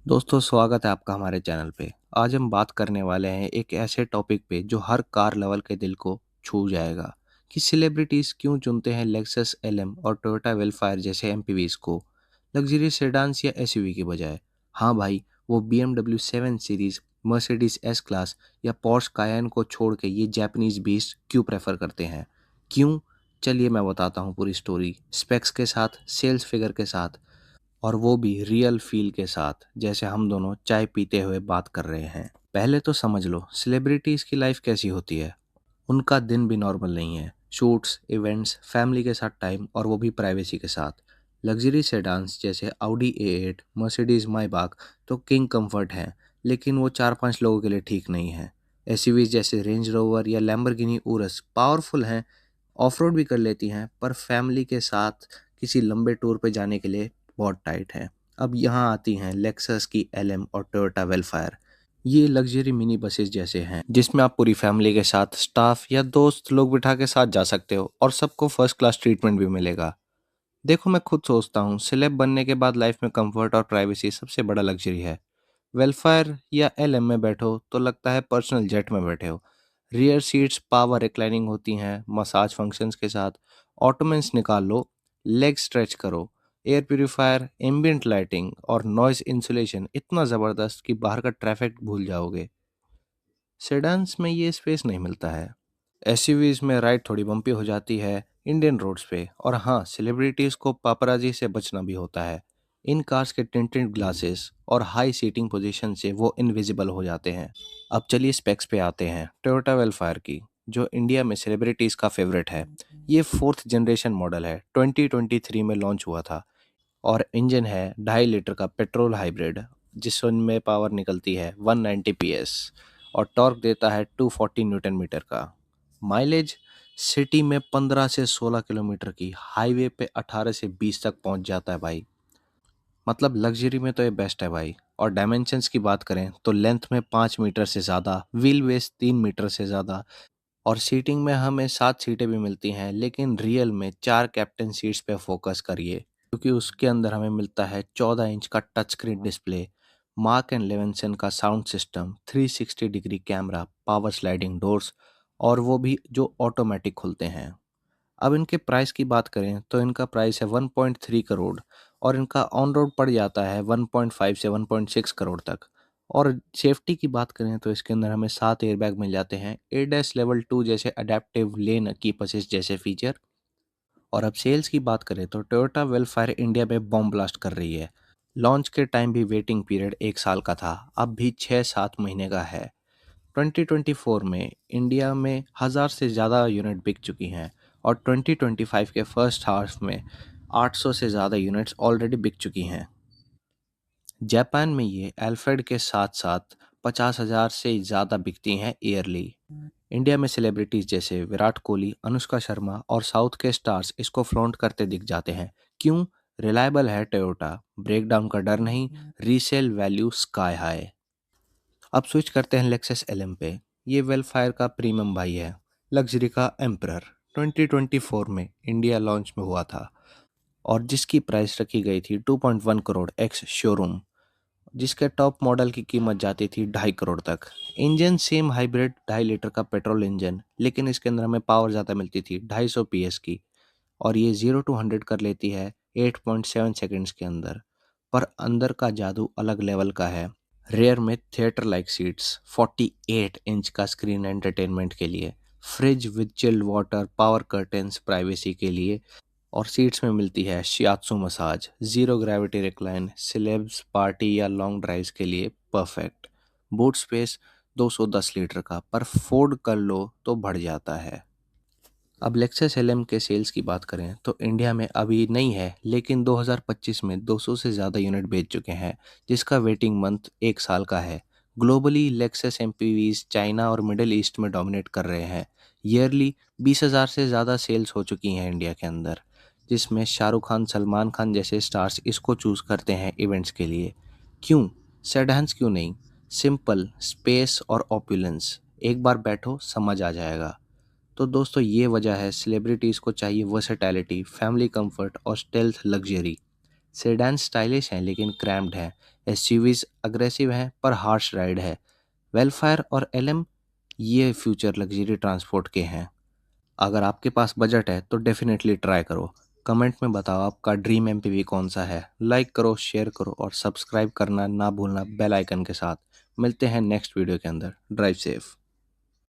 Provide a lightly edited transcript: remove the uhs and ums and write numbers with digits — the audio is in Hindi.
दोस्तों स्वागत है आपका हमारे चैनल पे। आज हम बात करने वाले हैं एक ऐसे टॉपिक पे जो हर कार लवर के दिल को छू जाएगा कि सेलिब्रिटीज क्यों चुनते हैं लेक्सस एलएम और टोयोटा वेलफायर जैसे एमपीवीज को लग्जरी सेडान्स या एसयूवी की बजाय। हाँ भाई, वो BMW 7 series, Mercedes S class या पोर्श कायन को छोड़ के ये जापानीज बीस्ट क्यों प्रेफर करते हैं? क्यों? चलिए मैं बताता हूँ पूरी स्टोरी, स्पेक्स के साथ, सेल्स फिगर के साथ, और वो भी रियल फील के साथ, जैसे हम दोनों चाय पीते हुए बात कर रहे हैं। पहले तो समझ लो सेलिब्रिटीज की लाइफ कैसी होती है। उनका दिन भी नॉर्मल नहीं है। शूट्स, इवेंट्स, फैमिली के साथ टाइम, और वो भी प्राइवेसी के साथ। लग्जरी सेडान्स जैसे Audi A8, मर्सिडीज माइबाक तो किंग कंफर्ट हैं, लेकिन वो 4-5 लोगों के लिए ठीक नहीं है। एसयूवीज जैसे रेंज रोवर या लैम्बोर्गिनी उरस पावरफुल हैं, ऑफ रोड भी कर लेती हैं, पर फैमिली के साथ किसी लंबे टूर पे जाने के लिए बहुत टाइट है। अब यहाँ आती हैं लेक्सस की एलएम और टोयोटा वेलफायर। ये लग्जरी मिनी बसेस जैसे हैं जिसमें आप पूरी फैमिली के साथ, स्टाफ या दोस्त लोग बिठा के साथ जा सकते हो और सबको फर्स्ट क्लास ट्रीटमेंट भी मिलेगा। देखो, मैं खुद सोचता हूँ सेलेब बनने के बाद लाइफ में कंफर्ट और प्राइवेसी सबसे बड़ा लग्जरी है। वेलफेयर या एलएम में बैठो तो लगता है पर्सनल जेट में बैठे हो। रियर सीट्स पावर रिक्लाइनिंग होती हैं, मसाज फंक्शंस के साथ। ऑटोमेंस निकाल लो, लेग स्ट्रेच करो। एयर प्यूरीफायर, एम्बियंट लाइटिंग और नॉइज इंसुलेशन इतना ज़बरदस्त कि बाहर का ट्रैफिक भूल जाओगे। सेडान्स में ये स्पेस नहीं मिलता है। एसयूवीज में राइड थोड़ी बम्पी हो जाती है इंडियन रोड्स पे, और हाँ, सेलिब्रिटीज को पापराजी से बचना भी होता है। इन कार्स के टिंटेड ग्लासेस और हाई सीटिंग पोजीशन से वो इनविजिबल हो जाते हैं। अब चलिए स्पेक्स पे आते हैं टोयोटा वेलफायर की, जो इंडिया में सेलिब्रिटीज का फेवरेट है। ये फोर्थ जनरेशन मॉडल है, 2023 में लॉन्च हुआ था, और इंजन है 2.5 लीटर का पेट्रोल हाइब्रिड, जिसमें पावर निकलती है 190 PS और टॉर्क देता है 240 न्यूटन मीटर का। माइलेज सिटी में 15 से 16 किलोमीटर की, हाईवे पे 18 से 20 तक पहुंच जाता है भाई। मतलब लग्जरी में तो ये बेस्ट है भाई। और डायमेंशंस की बात करें तो लेंथ में 5 मीटर से ज़्यादा, व्हील बेस 3 मीटर से ज़्यादा, और सीटिंग में हमें 7 सीटें भी मिलती हैं, लेकिन रियल में 4 कैप्टन सीट्स पे फोकस करिए, क्योंकि उसके अंदर हमें मिलता है 14 इंच का touch screen display, Mark and Levinson का sound system, 360 degree camera, power sliding doors, और वो भी जो ऑटोमेटिक खुलते हैं। अब इनके प्राइस की बात करें तो इनका प्राइस है 1.3 करोड़, और इनका ऑन रोड पड़ जाता है 1.5 से 1.6 करोड़ तक। और सेफ्टी की बात करें तो इसके अंदर हमें 7 एयरबैग मिल जाते हैं, ADAS लेवल 2 जैसे अडेप्टिव लेन कीप असिस्ट जैसे फीचर। और अब सेल्स की बात करें तो टोयोटा वेलफायर इंडिया में बॉम्ब ब्लास्ट कर रही है। लॉन्च के टाइम भी वेटिंग पीरियड 1 साल का था, अब भी 6-7 महीने का है। 2024 में इंडिया में 1,000 से ज़्यादा यूनिट बिक चुकी हैं, और 2025 के फर्स्ट हाफ में 800 से ज़्यादा यूनिट्स ऑलरेडी बिक चुकी हैं। जापान में ये अल्फ्रेड के साथ साथ 50,000 से ज़्यादा बिकती हैं ईयरली। इंडिया में सेलिब्रिटीज जैसे विराट कोहली, अनुष्का शर्मा और साउथ के स्टार्स इसको फ्लॉन्ट करते दिख जाते हैं। क्यों? रिलायबल है टोयोटा, ब्रेकडाउन का डर नहीं, रीसेल वैल्यू स्काई हाई। अब स्विच करते हैं लेक्सस एलएम पे। ये वेलफायर का प्रीमियम भाई है, लग्जरी का एम्परर। 2024 में इंडिया लॉन्च में हुआ था, और जिसकी प्राइस रखी गई थी 2.1 करोड़ एक्स शोरूम, जिसके टॉप मॉडल की कीमत जाती थी 2.5 करोड़ तक। इंजन सेम हाइब्रिड 2.5 लीटर का पेट्रोल इंजन, लेकिन इसके अंदर हमें पावर ज़्यादा मिलती थी, 250 PS की, और ये 0 to 100 कर लेती है 8.7 सेकेंड्स के अंदर। पर अंदर का जादू अलग लेवल का है। रेयर में थिएटर लाइक सीट्स, 48 इंच का स्क्रीन एंटरटेनमेंट के लिए, fridge with chilled water, power curtains privacy के लिए, और सीट्स में मिलती है shiatsu massage, zero gravity recline, celebs party या लॉन्ग ड्राइव्स के लिए परफेक्ट। बूट स्पेस 210 लीटर का, पर फोर्ड कर लो तो बढ़ जाता है। अब लेक्सस एलएम के सेल्स की बात करें तो इंडिया में अभी नहीं है, लेकिन 2025 में 200 से ज़्यादा यूनिट बेच चुके हैं, जिसका वेटिंग मंथ 1 साल का है। ग्लोबली लेक्सस एमपीवीज चाइना और मिडिल ईस्ट में डोमिनेट कर रहे हैं। ईयरली 20,000 से ज़्यादा सेल्स हो चुकी हैं इंडिया के अंदर, जिसमें शाहरुख खान, सलमान खान जैसे स्टार्स इसको चूज़ करते हैं इवेंट्स के लिए। क्यों? सेडान्स क्यों नहीं? सिंपल, स्पेस और ऑपुलेंस, एक बार बैठो समझ आ जाएगा। तो दोस्तों, ये वजह है सेलिब्रिटीज़ को चाहिए वर्सेटैलिटी, फैमिली कंफर्ट और स्टेल्थ लग्जरी। सेडान स्टाइलिश हैं लेकिन क्रैम्ड हैं, एसयूवीज अग्रेसिव हैं पर हार्श राइड है। वेलफायर और एलएम ये फ्यूचर लग्जरी ट्रांसपोर्ट के हैं। अगर आपके पास बजट है तो डेफिनेटली ट्राई करो। कमेंट में बताओ आपका ड्रीम एमपीवी कौन सा है। लाइक करो, शेयर करो और सब्सक्राइब करना ना भूलना बेल आइकन के साथ। मिलते हैं नेक्स्ट वीडियो के अंदर। Drive safe.